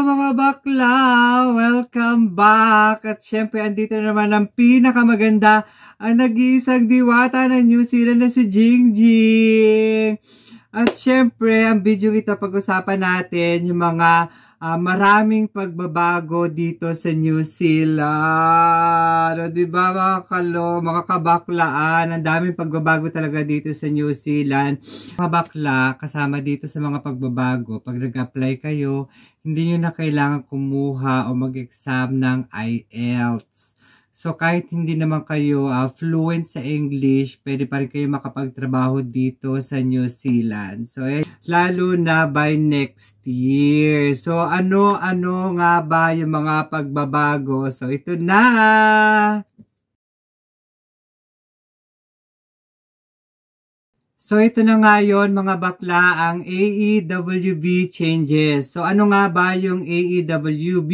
mga bakla! Welcome back! At syempre, andito naman ang pinakamaganda, ang nag-iisang diwata ng New Zealand na si Jingjing! At syempre, ang video ito, pag-usapan natin yung mga maraming pagbabago dito sa New Zealand. O, diba mga kabaklaan, ang daming pagbabago talaga dito sa New Zealand. Mga bakla, kasama dito sa mga pagbabago, pag nag-apply kayo, hindi nyo na kailangan kumuha o mag-exam ng IELTS. So, kahit hindi naman kayo fluent sa English, pwede pa rin kayo makapagtrabaho dito sa New Zealand. So, lalo na by next year. So, ano-ano nga ba yung mga pagbabago? So, ito na! So, ito na nga yun, mga bakla, ang AEWB changes. So, ano nga ba yung AEWB?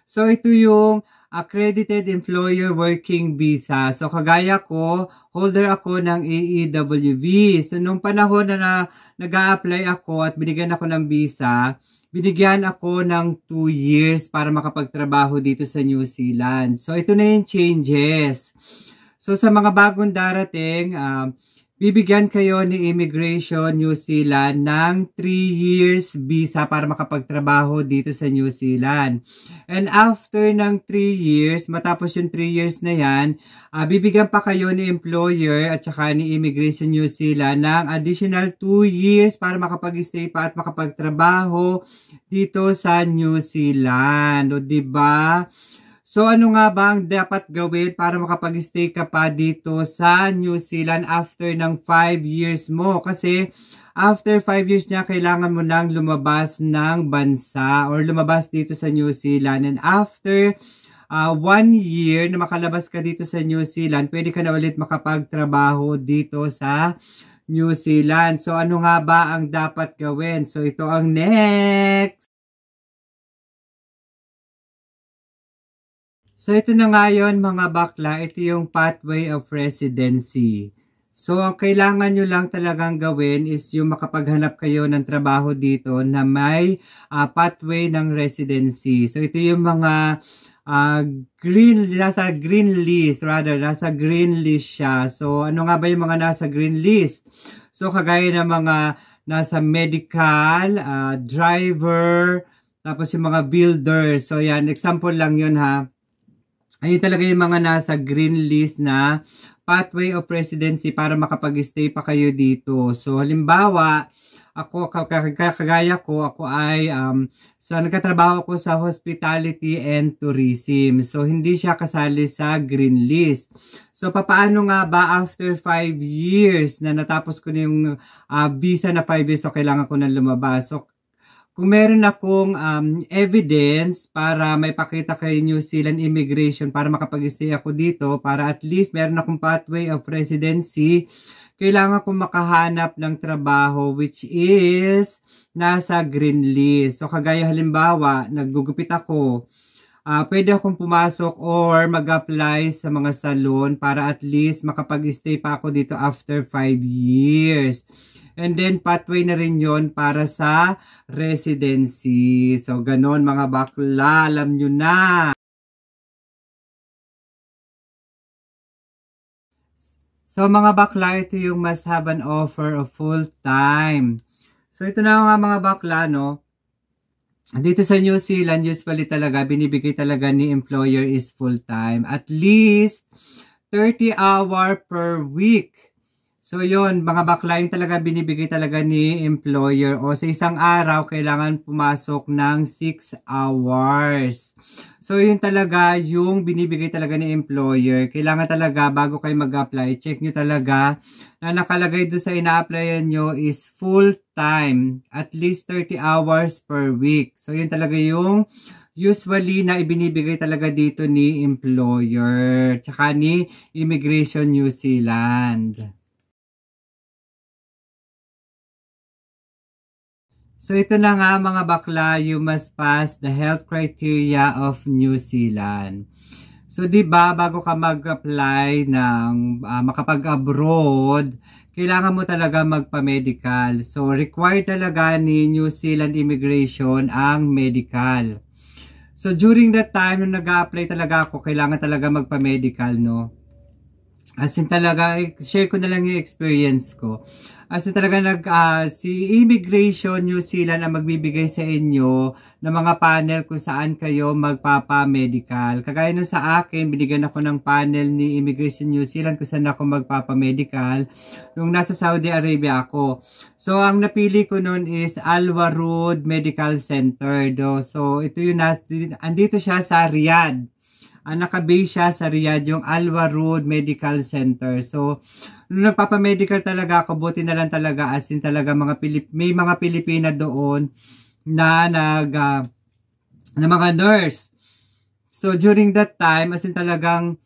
So, ito yung Accredited Employer Working Visa. So, kagaya ko, holder ako ng AEWB. So, nung panahon na nag-a-apply ako at binigyan ako ng visa, binigyan ako ng 2 years para makapagtrabaho dito sa New Zealand. So, ito na yung changes. So, sa mga bagong darating, bibigyan kayo ni Immigration New Zealand ng 3 years visa para makapagtrabaho dito sa New Zealand. And after ng 3 years, matapos yung 3 years na yan, bibigyan pa kayo ni employer at saka ni Immigration New Zealand ng additional 2 years para makapag-stay pa at makapagtrabaho dito sa New Zealand. O, diba? So, ano nga ba ang dapat gawin para makapag-stay ka pa dito sa New Zealand after ng 5 years mo? Kasi, after 5 years niya, kailangan mo nang lumabas ng bansa or lumabas dito sa New Zealand. And after 1 year na makalabas ka dito sa New Zealand, pwede ka na ulit makapagtrabaho dito sa New Zealand. So, ano nga ba ang dapat gawin? So, ito ang next! So, ito na nga yun, mga bakla. Ito yung pathway of residency. So, ang kailangan nyo lang talagang gawin is yung makapaghanap kayo ng trabaho dito na may pathway ng residency. So, ito yung mga nasa green list siya. So, ano nga ba yung mga nasa green list? So, kagaya ng mga nasa medical, driver, tapos yung mga builders. So, yan, example lang yun ha. Ayun talaga yung mga nasa green list na pathway of residency para makapag-stay pa kayo dito. So, halimbawa, ako, kagaya ko, ako ay, nagkatrabaho ako sa hospitality and tourism. So, hindi siya kasali sa green list. So, papaano nga ba after 5 years na natapos ko na yung visa na 5 years, so kailangan ko na lumabas. So, kung meron akong evidence para may pakita kay New Zealand Immigration para makapag-stay ako dito, para at least meron akong pathway of residency, kailangan kong makahanap ng trabaho which is nasa green list. So, kagaya halimbawa, naggugupit ako, pwede akong pumasok or mag-apply sa mga salon para at least makapag-stay pa ako dito after 5 years. And then, pathway na rin yon para sa residency. So, ganon mga bakla, alam nyo na. So, mga bakla, ito yung must have an offer of full-time. So, ito na nga mga bakla, no? Dito sa New Zealand, usually talaga, binibigay talaga ni employer is full-time. At least 30 hours per week. So, yun, mga bakla, yung talaga binibigay talaga ni employer. O sa isang araw, kailangan pumasok ng 6 hours. So, yun talaga yung binibigay talaga ni employer. Kailangan talaga, bago kayo mag-apply, check nyo talaga na nakalagay doon sa ina-applyan nyo is full-time. At least 30 hours per week. So, yun talaga yung usually na ibinibigay talaga dito ni employer. Tsaka ni Immigration New Zealand. So, ito na nga mga bakla, you must pass the health criteria of New Zealand. So, 'di ba bago ka mag-apply ng makapag-abroad, kailangan mo talaga magpa-medical. So, required talaga ni New Zealand Immigration ang medical. So, during that time, nung nag-a-apply talaga ako, kailangan talaga magpa-medical, no? As in talaga, share ko na lang yung experience ko. As in talaga, si Immigration New Zealand ang magbibigay sa inyo ng mga panel kung saan kayo magpapa-medical. Kagaya nun sa akin, binigyan ako ng panel ni Immigration New Zealand kung saan ako magpapa-medical nung nasa Saudi Arabia ako. So, ang napili ko nun is Al Warood Medical Center. So, ito yung andito siya sa Riyadh. Nakabase siya sa Riyadh, yung Al Warood Medical Center. So, nung nagpapamedical talaga ako, buti na lang talaga, as in talaga may mga Pilipina doon na na mga nurse. So, during that time, as in talagang,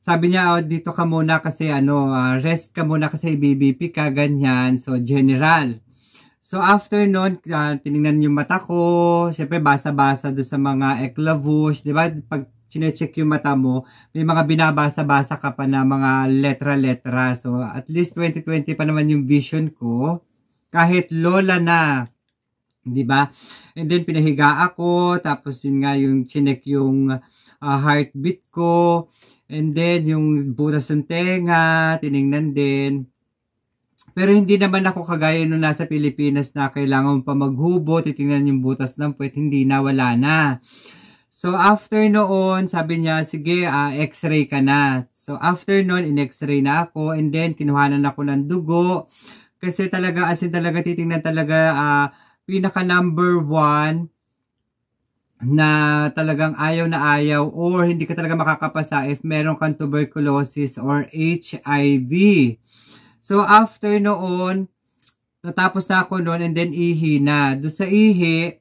sabi niya, dito ka muna kasi rest ka muna kasi BBP ka, ganyan. So, general. So, after nun, tinignan yung mata ko, syempre basa-basa doon sa mga eclavush, di ba? Pag chinecheck yung mata mo, may mga binabasa-basa ka pa na mga letra-letra. So, at least 2020 pa naman yung vision ko. Kahit lola na. Diba? And then, pinahiga ako. Tapos, yun nga, yung chinek yung heartbeat ko. And then, yung butas ng tenga, tinignan din. Pero hindi naman ako kagaya nung nasa Pilipinas na kailangan pa maghubo, titingnan yung butas ng puwet, hindi na, wala na. So, after noon, sabi niya, sige, x-ray ka na. So, after noon, in-x-ray na ako. And then, kinuhanan ako ng dugo. Kasi talaga, as in talaga, titingnan talaga, pinaka number 1 na talagang ayaw na ayaw or hindi ka talaga makakapasa if meron kang tuberculosis or HIV. So, after noon, natapos na ako noon and then ihi na. Doon sa ihi,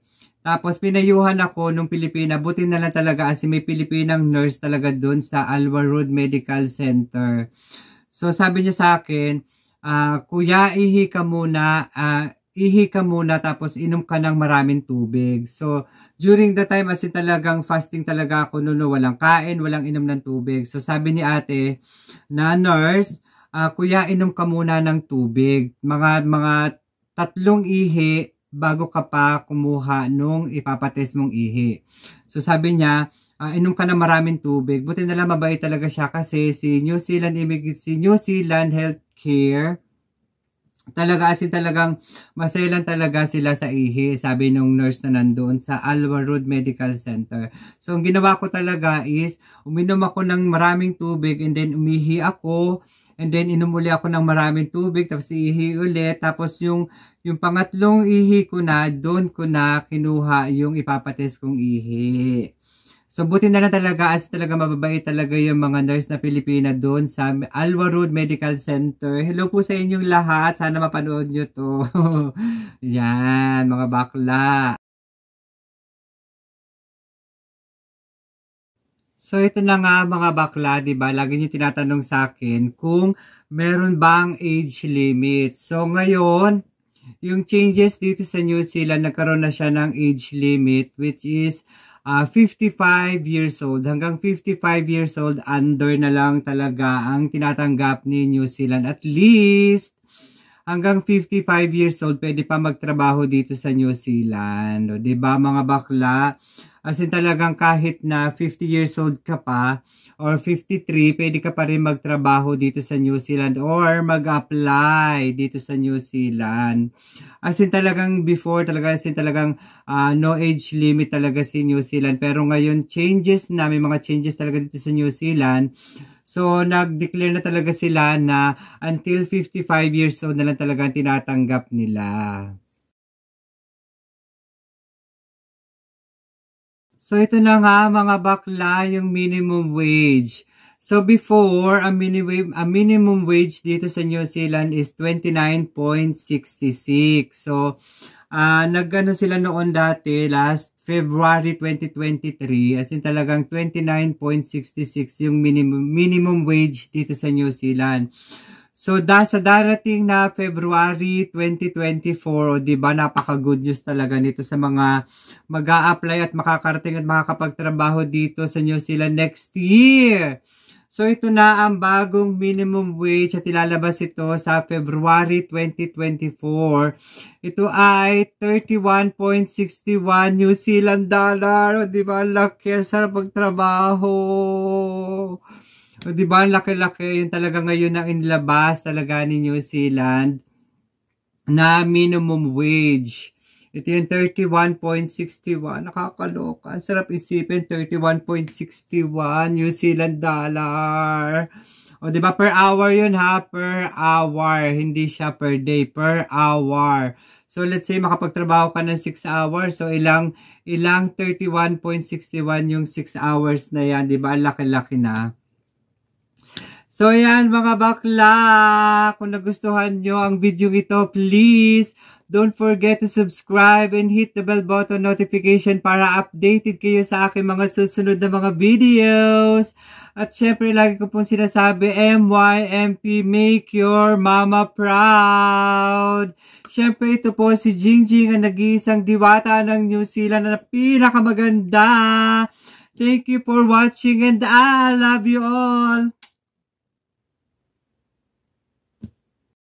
tapos pinayuhan ako nung Pilipina. Buti na lang talaga kasi may Pilipinang nurse talaga doon sa Al Warood Medical Center. So sabi niya sa akin, kuya, ihi ka muna tapos inom ka ng maraming tubig. So during the time kasi talagang fasting talaga ako noon, walang kain, walang inom ng tubig. So sabi ni ate na nurse, kuya, inom ka muna ng tubig. Mga 3 ihi bago ka pa kumuha nung ipapatest mong ihi. So sabi niya, inom ka na maraming tubig. Buti na lang mabait talaga siya kasi si New Zealand Healthcare, talaga asin talagang maselan talaga sila sa ihi, sabi nung nurse na nandoon sa Al Warood Medical Center. So ang ginawa ko talaga is, uminom ako ng maraming tubig and then umihi ako. And then, inom uli ako ng maraming tubig, tapos ihi ulit. Tapos, yung pangatlong ihi ko na, doon ko na kinuha yung ipapatest kong ihi. So, buti na lang talaga, as talaga mababait talaga yung mga nurse na Pilipina doon sa Al Warood Medical Center. Hello po sa inyong lahat. Sana mapanood nyo to. Yan, mga bakla. So, ito na nga mga bakla, diba? Lagi nyo tinatanong sa akin kung meron bang age limit. So, ngayon, yung changes dito sa New Zealand, nagkaroon na siya ng age limit, which is 55 years old. Hanggang 55 years old, under na lang talaga ang tinatanggap ni New Zealand. At least, hanggang 55 years old, pwede pa magtrabaho dito sa New Zealand. O, diba mga bakla? As in talagang kahit na 50 years old ka pa or 53, pwede ka pa rin magtrabaho dito sa New Zealand or mag-apply dito sa New Zealand. As in talagang before, as in talagang no age limit talaga si New Zealand. Pero ngayon, may mga changes talaga dito sa New Zealand. So, nag-declare na talaga sila na until 55 years old na lang talaga tinatanggap nila. So, ito na nga mga bakla, yung minimum wage. So, before, a minimum wage dito sa New Zealand is 29.66. So, nag-ano sila noon dati, last February 2023, as in talagang 29.66 yung minimum wage dito sa New Zealand. So, sa darating na February 2024, di ba, napaka-good news talaga nito sa mga mag-a-apply at makakarating at makakapagtrabaho dito sa New Zealand next year. So ito na ang bagong minimum wage at ilalabas ito sa February 2024. Ito ay 31.61 New Zealand dollar. O diba, laki, sarap magtrabaho. O diba, laki-laki. Yun talaga ngayon ang inilabas talaga ni New Zealand na minimum wage. Ito yung 31.61. Nakakaloka. Ang sarap isipin, 31.61 New Zealand dollar. O, diba, per hour yun ha? Per hour. Hindi siya per day. Per hour. So, let's say, makapagtrabaho ka ng 6 hours. So, ilang 31.61 yung 6 hours na yan. Diba? Laki-laki na. So, yan mga bakla. Kung nagustuhan nyo ang video ito, please don't forget to subscribe and hit the bell button notification para updated kayo sa aking mga susunod na mga videos. At syempre, lagi ko pong sinasabi, MYMP, make your mama proud. Syempre, ito po si Jingjing, ang nag-iisang diwata ng New Zealand na pinakamaganda. Thank you for watching and I love you all.